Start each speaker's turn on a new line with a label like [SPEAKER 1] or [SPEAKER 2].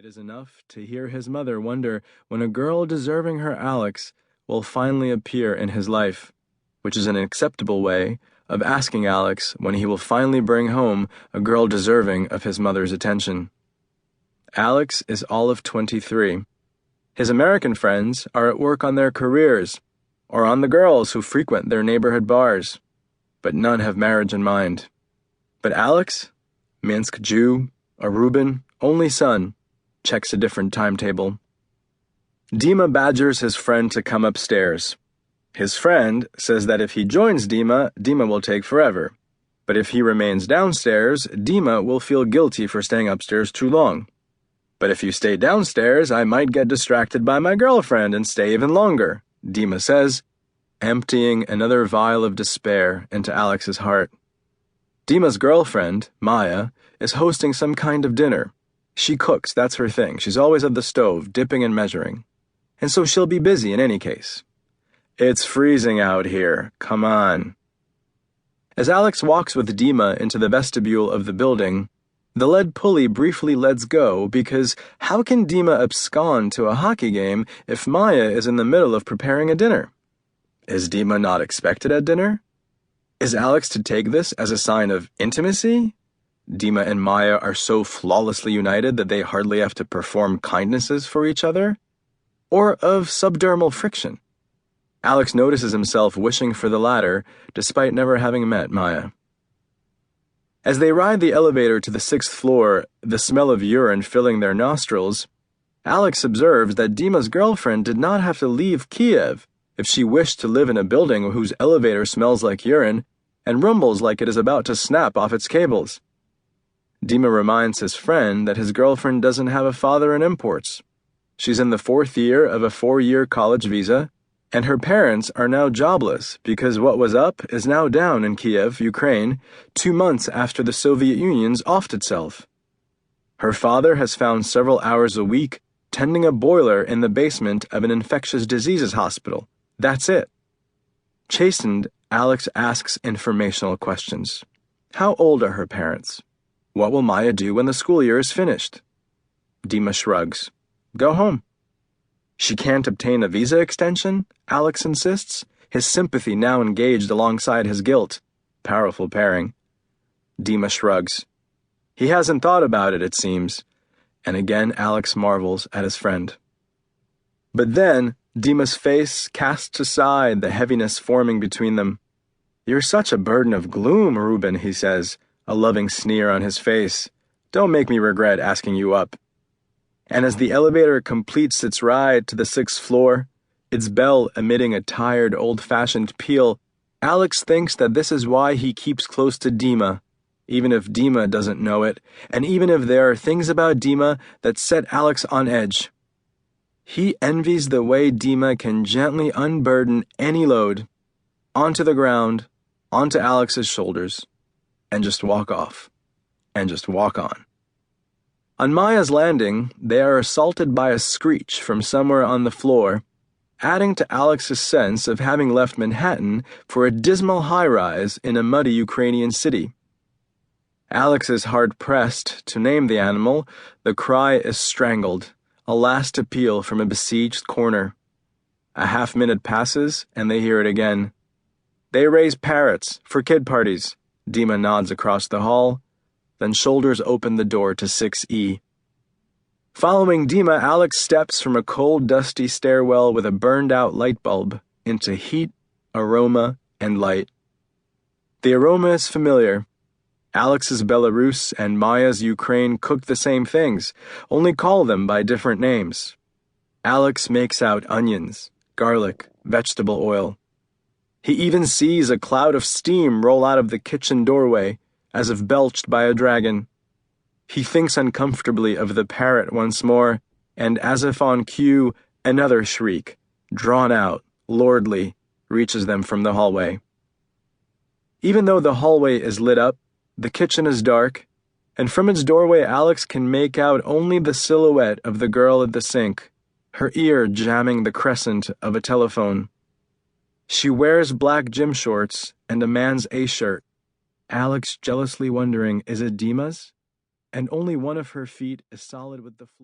[SPEAKER 1] It is enough to hear his mother wonder when a girl deserving her Alex will finally appear in his life, which is an acceptable way of asking Alex when he will finally bring home a girl deserving of his mother's attention. Alex is all of 23. His American friends are at work on their careers, or on the girls who frequent their neighborhood bars, but none have marriage in mind. But Alex, Minsk Jew, a Rubin, only son, checks a different timetable. Dima badgers his friend to come upstairs. His friend says that if he joins Dima, Dima will take forever. But if he remains downstairs, Dima will feel guilty for staying upstairs too long. But if you stay downstairs, I might get distracted by my girlfriend and stay even longer, Dima says, emptying another vial of despair into Alex's heart. Dima's girlfriend, Maya, is hosting some kind of dinner. She cooks, that's her thing. She's always at the stove, dipping and measuring. And so she'll be busy in any case. It's freezing out here, come on. As Alex walks with Dima into the vestibule of the building, the lead pulley briefly lets go because how can Dima abscond to a hockey game if Maya is in the middle of preparing a dinner? Is Dima not expected at dinner? Is Alex to take this as a sign of intimacy? Dima and Maya are so flawlessly united that they hardly have to perform kindnesses for each other? Or of subdermal friction? Alex notices himself wishing for the latter, despite never having met Maya. As they ride the elevator to the 6th floor, the smell of urine filling their nostrils, Alex observes that Dima's girlfriend did not have to leave Kiev if she wished to live in a building whose elevator smells like urine and rumbles like it is about to snap off its cables. Dima reminds his friend that his girlfriend doesn't have a father in imports. She's in the 4th year of a 4-year college visa, and her parents are now jobless because what was up is now down in Kiev, Ukraine, 2 months after the Soviet Union's offed itself. Her father has found several hours a week tending a boiler in the basement of an infectious diseases hospital. That's it. Chastened, Alex asks informational questions. How old are her parents? What will Maya do when the school year is finished? Dima shrugs. Go home. She can't obtain a visa extension? Alex insists, his sympathy now engaged alongside his guilt. Powerful pairing. Dima shrugs. He hasn't thought about it, it seems. And again Alex marvels at his friend. But then, Dima's face casts aside the heaviness forming between them. You're such a burden of gloom, Rubin, he says, a loving sneer on his face. Don't make me regret asking you up. And as the elevator completes its ride to the 6th floor, its bell emitting a tired, old-fashioned peal, Alex thinks that this is why he keeps close to Dima, even if Dima doesn't know it, and even if there are things about Dima that set Alex on edge. He envies the way Dima can gently unburden any load, onto the ground, onto Alex's shoulders, and just walk off, and just walk on. On Maya's landing, they are assaulted by a screech from somewhere on the floor, adding to Alex's sense of having left Manhattan for a dismal high-rise in a muddy Ukrainian city. Alex is hard-pressed to name the animal. The cry is strangled, a last appeal from a besieged corner. A half-minute passes, and they hear it again. They raise parrots for kid parties. Dima nods across the hall, then shoulders open the door to 6E. Following Dima, Alex steps from a cold, dusty stairwell with a burned-out light bulb into heat, aroma, and light. The aroma is familiar. Alex's Belarus and Maya's Ukraine cook the same things, only call them by different names. Alex makes out onions, garlic, vegetable oil. He even sees a cloud of steam roll out of the kitchen doorway, as if belched by a dragon. He thinks uncomfortably of the parrot once more, and as if on cue, another shriek, drawn out, lordly, reaches them from the hallway. Even though the hallway is lit up, the kitchen is dark, and from its doorway Alex can make out only the silhouette of the girl at the sink, her ear jamming the crescent of a telephone. She wears black gym shorts and a man's A-shirt. Alex jealously wondering, is it Dima's? And only one of her feet is solid with the floor.